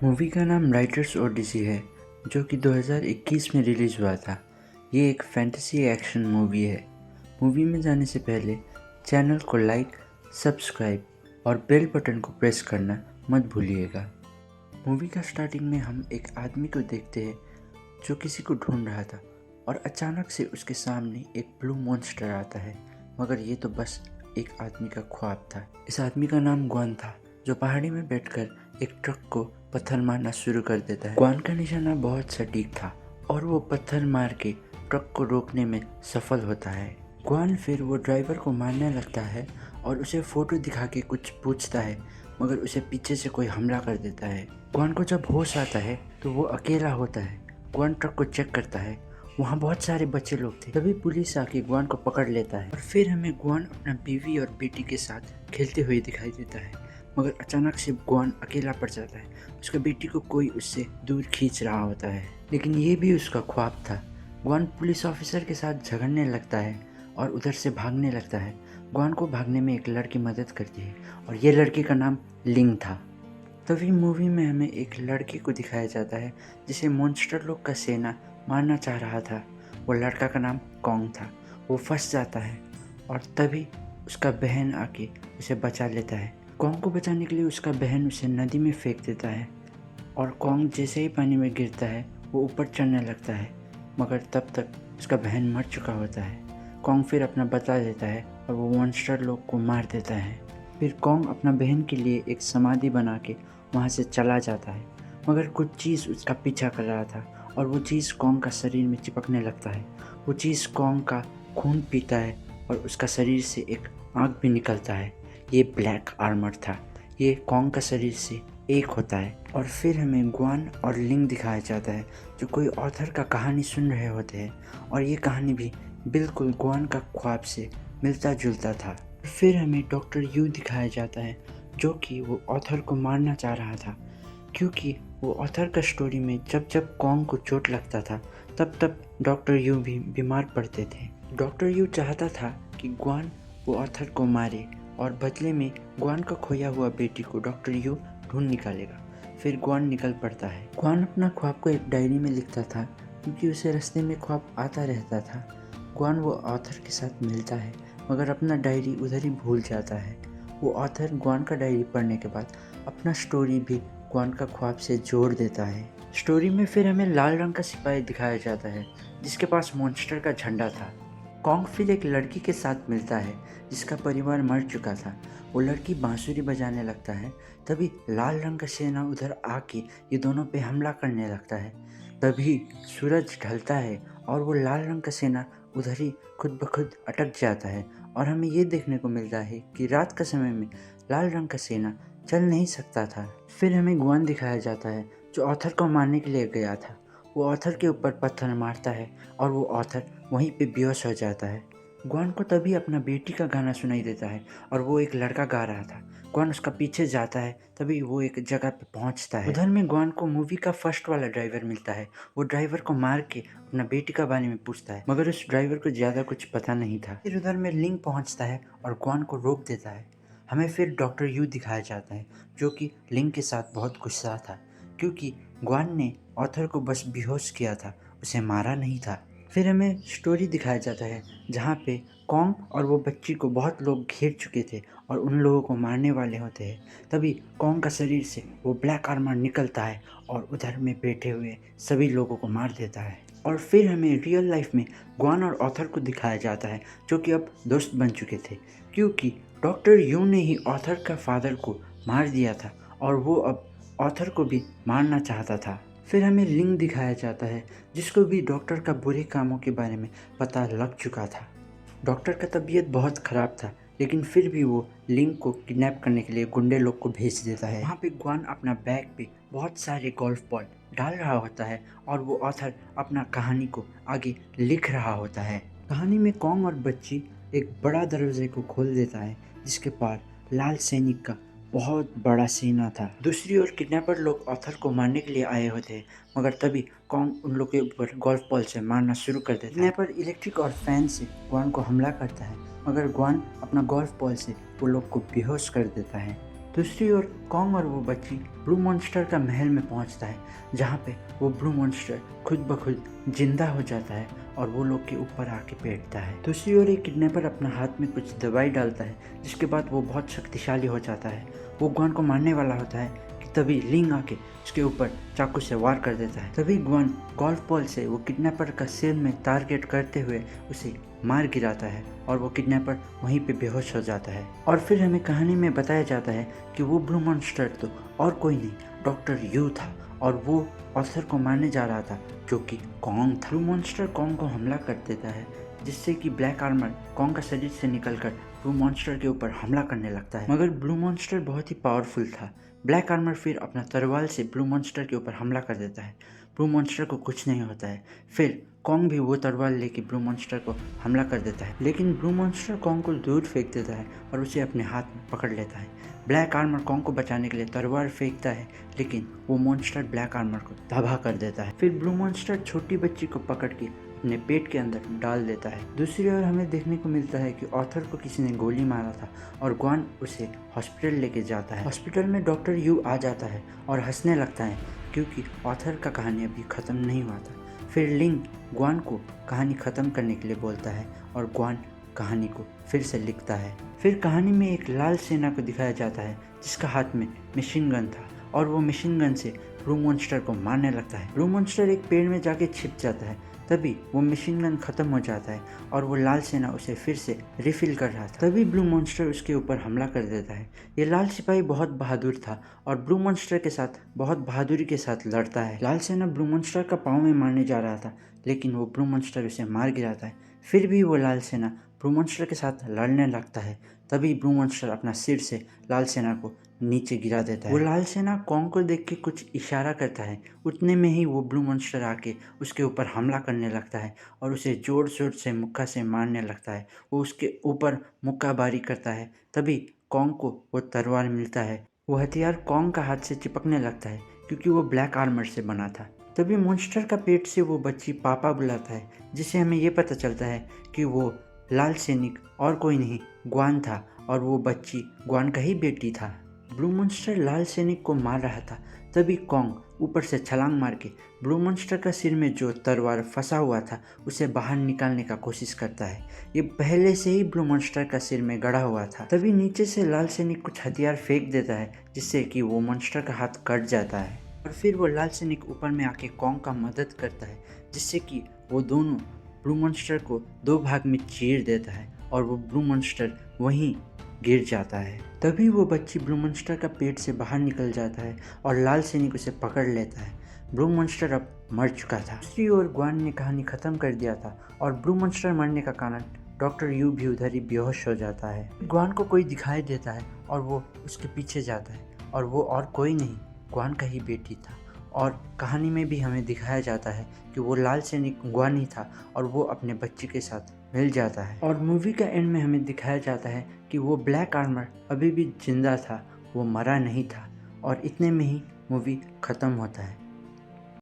Movie का नाम writers Odissi है, जो कि 2021 में रिलीज़ हुआ था। ये एक फैंटेसी एक्शन मूवी है। मूवी में जाने से पहले चैनल को लाइक, सब्सक्राइब और बेल बटन को प्रेस करना मत भूलिएगा। मूवी का स्टार्टिंग में हम एक आदमी को देखते हैं जो किसी को ढूंढ रहा था और अचानक से उसके सामने एक ब्लू मॉन्स्टर आता है, मगर ये तो बस एक आदमी का ख्वाब था। इस आदमी का नाम ग्वान था, जो पहाड़ी में बैठकर एक ट्रक को पत्थर मारना शुरू कर देता है। ग्वान का निशाना बहुत सटीक था और वो पत्थर मार के ट्रक को रोकने में सफल होता है। ग्वान फिर वो ड्राइवर को मारने लगता है और उसे फोटो दिखा के कुछ पूछता है, मगर उसे पीछे से कोई हमला कर देता है। ग्वान को जब होश आता है तो वो अकेला होता है। ग्वान ट्रक को चेक करता है, वहाँ बहुत सारे बच्चे लोग थे। तभी पुलिस आके ग्वान को पकड़ लेता है और फिर हमें ग्वान अपना बीवी और बेटी के साथ खेलते हुए दिखाई देता है, मगर अचानक से ग्वान अकेला पड़ जाता है। उसका बेटी को कोई उससे दूर खींच रहा होता है, लेकिन ये भी उसका ख्वाब था। ग्वान पुलिस ऑफिसर के साथ झगड़ने लगता है और उधर से भागने लगता है। ग्वान को भागने में एक लड़की मदद करती है और ये लड़की का नाम लिंग था। तभी मूवी में हमें एक लड़के को दिखाया जाता है जिसे मॉन्स्टर लोग का सेना मारना चाह रहा था। वो लड़का का नाम कॉन्ग था। वो फंस जाता है और तभी उसका बहन आके उसे बचा लेता है। कॉन्ग को बचाने के लिए उसका बहन उसे नदी में फेंक देता है और कॉन्ग जैसे ही पानी में गिरता है वो ऊपर चढ़ने लगता है, मगर तब तक उसका बहन मर चुका होता है। कॉन्ग फिर अपना बदला लेता है और वो मॉन्स्टर लोग को मार देता है। फिर कॉन्ग अपना बहन के लिए एक समाधि बना के वहाँ से चला जाता है, मगर कुछ चीज़ उसका पीछा कर रहा था और वो चीज़ कॉन्ग का शरीर में चिपकने लगता है। वो चीज़ कॉन्ग का खून पीता है और उसका शरीर से एक आँख भी निकलता है। ये ब्लैक आर्मर था। ये कॉन्ग का शरीर से एक होता है और फिर हमें ग्वान और लिंग दिखाया जाता है, जो कोई ऑथर का कहानी सुन रहे होते हैं और ये कहानी भी बिल्कुल ग्वान का ख्वाब से मिलता जुलता था। फिर हमें डॉक्टर यू दिखाया जाता है, जो कि वो ऑथर को मारना चाह रहा था, क्योंकि वो ऑथर का स्टोरी में जब जब कॉन्ग को चोट लगता था तब तब डॉक्टर यू भी बीमार पड़ते थे। डॉक्टर यू चाहता था कि ग्वान वो ऑथर को मारे और बदले में ग्वान का खोया हुआ बेटी को डॉक्टर यू ढूंढ निकालेगा। फिर ग्वान निकल पड़ता है। ग्वान अपना ख्वाब को एक डायरी में लिखता था, क्योंकि उसे रास्ते में ख्वाब आता रहता था। ग्वान वो ऑथर के साथ मिलता है, मगर अपना डायरी उधर ही भूल जाता है। वो ऑथर ग्वान का डायरी पढ़ने के बाद अपना स्टोरी भी ग्वान का ख्वाब से जोड़ देता है। स्टोरी में फिर हमें लाल रंग का सिपाही दिखाया जाता है, जिसके पास मॉन्स्टर का झंडा था। कॉन्ग फिर एक लड़की के साथ मिलता है जिसका परिवार मर चुका था। वो लड़की बांसुरी बजाने लगता है। तभी लाल रंग का सेना उधर आके ये दोनों पे हमला करने लगता है। तभी सूरज ढलता है और वो लाल रंग का सेना उधर ही खुद ब खुद अटक जाता है और हमें ये देखने को मिलता है कि रात का समय में लाल रंग का सेना चल नहीं सकता था। फिर हमें ग्वान दिखाया जाता है, जो ऑथर को मारने के लिए गया था। वो ऑथर के ऊपर पत्थर मारता है और वो ऑथर वहीं पे बेहोश हो जाता है। ग्वान को तभी अपना बेटी का गाना सुनाई देता है और वो एक लड़का गा रहा था। ग्वान उसका पीछे जाता है, तभी वो एक जगह पे पहुंचता है। उधर में ग्वान को मूवी का फर्स्ट वाला ड्राइवर मिलता है। वो ड्राइवर को मार के अपना बेटी का बारे में पूछता है, मगर उस ड्राइवर को ज़्यादा कुछ पता नहीं था। फिर उधर में लिंग पहुँचता है और ग्वान को रोक देता है। हमें फिर डॉक्टर यू दिखाया जाता है, जो कि लिंग के साथ बहुत गुस्सा था, क्योंकि ग्वान ने ऑथर को बस बेहोश किया था, उसे मारा नहीं था। फिर हमें स्टोरी दिखाया जाता है जहाँ पे कॉन्ग और वो बच्ची को बहुत लोग घेर चुके थे और उन लोगों को मारने वाले होते हैं। तभी कॉन्ग का शरीर से वो ब्लैक आर्मर निकलता है और उधर में बैठे हुए सभी लोगों को मार देता है। और फिर हमें रियल लाइफ में ग्वान और ऑथर को दिखाया जाता है, जो कि अब दोस्त बन चुके थे, क्योंकि डॉक्टर यू ने ही ऑथर का फादर को मार दिया था और वो अब ऑथर को भी मारना चाहता था। फिर हमें लिंग दिखाया जाता है, जिसको भी डॉक्टर का बुरे कामों के बारे में पता लग चुका था। डॉक्टर का तबीयत बहुत ख़राब था, लेकिन फिर भी वो लिंग को किडनैप करने के लिए गुंडे लोग को भेज देता है। वहाँ पे ग्वान अपना बैग पे बहुत सारे गोल्फ बॉल डाल रहा होता है और वो ऑथर अपना कहानी को आगे लिख रहा होता है। कहानी में कॉन्ग और बच्ची एक बड़ा दरवाजे को खोल देता है, जिसके पार लाल सैनिक का बहुत बड़ा सेना था। दूसरी ओर किडनैपर लोग ऑथर को मारने के लिए आए होते हैं, मगर तभी कॉन्ग उन लोग के ऊपर गोल्फ बॉल से मारना शुरू कर देता है। किडनैपर इलेक्ट्रिक और फैन से ग्वान को हमला करता है, मगर ग्वान अपना गोल्फ बॉल से वो लोग को बेहोश कर देता है। दूसरी ओर कॉन्ग और वो बच्ची ब्लू मॉन्स्टर का महल में पहुंचता है, जहां पे वो ब्लू मॉन्स्टर खुद ब खुद जिंदा हो जाता है और वो लोग के ऊपर आके बैठता है। दूसरी ओर एक किडनैपर अपना हाथ में कुछ दवाई डालता है, जिसके बाद वो बहुत शक्तिशाली हो जाता है। वो ग्वान को मारने वाला होता है कि तभी लिंग आके उसके ऊपर चाकू से वार कर देता है। तभी ग्वान गोल्फ बॉल से वो किडनैपर का सिर में टारगेट करते हुए उसे मार गिराता है और वो किडनैपर वहीं पे बेहोश हो जाता है। और फिर हमें कहानी में बताया जाता है कि वो ब्लू मॉन्स्टर तो और कोई नहीं, डॉक्टर यू था और वो ऑथर को मारने जा रहा था, जो कि कॉन्ग था। ब्लू मॉन्स्टर कॉन्ग को हमला कर देता है, जिससे कि ब्लैक आर्मर कॉन्ग का शरीर से निकलकर ब्लू मॉन्स्टर के ऊपर हमला करने लगता है। मगर ब्लू मॉन्स्टर बहुत ही पावरफुल था। ब्लैक आर्मर फिर अपना तलवार से ब्लू मॉन्स्टर के ऊपर हमला कर देता है। ब्लू मॉन्स्टर को कुछ नहीं होता है। फिर कॉन्ग भी वो तलवार लेके ब्लू मॉन्स्टर को हमला कर देता है, लेकिन ब्लू मॉन्स्टर कॉन्ग को दूर फेंक देता है और उसे अपने हाथ में पकड़ लेता है। ब्लैक आर्मर कॉन्ग को बचाने के लिए तलवार फेंकता है, लेकिन वो मॉन्स्टर ब्लैक आर्मर को तबाह कर देता है। फिर ब्लू मॉन्स्टर छोटी बच्ची को पकड़ के अपने पेट के अंदर डाल देता है। दूसरी ओर हमें देखने को मिलता है कि ऑथर को किसी ने गोली मारा था और ग्वान उसे हॉस्पिटल लेके जाता है। हॉस्पिटल में डॉक्टर यू आ जाता है और हंसने लगता है, क्योंकि ऑथर का कहानी अभी ख़त्म नहीं हुआ था। फिर लिंग ग्वान को कहानी ख़त्म करने के लिए बोलता है और ग्वान कहानी को फिर से लिखता है। फिर कहानी में एक लाल सेना को दिखाया जाता है, जिसका हाथ में मशीन गन था और वो मशीन गन से ब्लू मॉन्स्टर को मारने लगता है। ब्लू मॉन्स्टर एक पेड़ में जाके छिप जाता है। तभी वो मशीन गन खत्म हो जाता है और वो लाल सेना उसे फिर से रिफिल कर रहा था। तभी ब्लू मॉन्स्टर उसके ऊपर हमला कर देता है। ये लाल सिपाही बहुत बहादुर था और ब्लू मॉन्स्टर के साथ बहुत बहादुरी के साथ लड़ता है। लाल सेना ब्लू मॉन्स्टर का पाँव में मारने जा रहा था, लेकिन वो ब्लू मॉन्स्टर उसे मार गिराता है। फिर भी वो लाल सेना ब्लू मॉन्स्टर के साथ लड़ने लगता है। तभी ब्लू मॉन्स्टर अपना सिर से लाल सेना को नीचे गिरा देता है। वो लाल सेना कॉन्ग को देख के कुछ इशारा करता है। उतने में ही वो ब्लू मॉन्स्टर आके उसके ऊपर हमला करने लगता है और उसे जोर जोर से मुक्का से मारने लगता है। वो उसके ऊपर मुक्काबारी करता है। तभी कॉन्ग को वो तलवार मिलता है। वो हथियार कॉन्ग का हाथ से चिपकने लगता है, क्योंकि वो ब्लैक आर्मर से बना था। तभी मॉन्स्टर का पेट से वो बच्ची पापा बुलाता है, जिससे हमें ये पता चलता है कि वो लाल सैनिक और कोई नहीं ग्वान था और वो बच्ची ग्वान का ही बेटी था। ब्लू मॉन्स्टर लाल सैनिक को मार रहा था। तभी कॉन्ग ऊपर से छलांग मार के ब्लू मॉन्स्टर का सिर में जो तलवार फंसा हुआ था उसे बाहर निकालने का कोशिश करता है। ये पहले से ही ब्लू मॉन्स्टर का सिर में गड़ा हुआ था। तभी नीचे से लाल सैनिक कुछ हथियार फेंक देता है, जिससे कि वो मॉन्स्टर का हाथ कट जाता है और फिर वो लाल सैनिक ऊपर में आके कॉन्ग का मदद करता है, जिससे कि वो दोनों ब्लू मॉन्स्टर को दो भाग में चीर देता है और वो ब्लू मॉन्स्टर वहीं गिर जाता है। तभी वो बच्ची ब्लू मॉन्स्टर का पेट से बाहर निकल जाता है और लाल सैनिक उसे पकड़ लेता है। ब्लू मॉन्स्टर अब मर चुका था। दूसरी ओर ग्वान ने कहानी खत्म कर दिया था और ब्लू मॉन्स्टर मरने का कारण डॉक्टर यू भी उधर ही बेहोश हो जाता है। ग्वान को कोई दिखाई देता है और वो उसके पीछे जाता है और वो और कोई नहीं ग्वान का ही बेटी था। और कहानी में भी हमें दिखाया जाता है कि वो लाल सैनिक ग्वान ही था और वो अपने बच्चे के साथ मिल जाता है। और मूवी का एंड में हमें दिखाया जाता है कि वो ब्लैक आर्मर अभी भी जिंदा था, वो मरा नहीं था और इतने में ही मूवी ख़त्म होता है।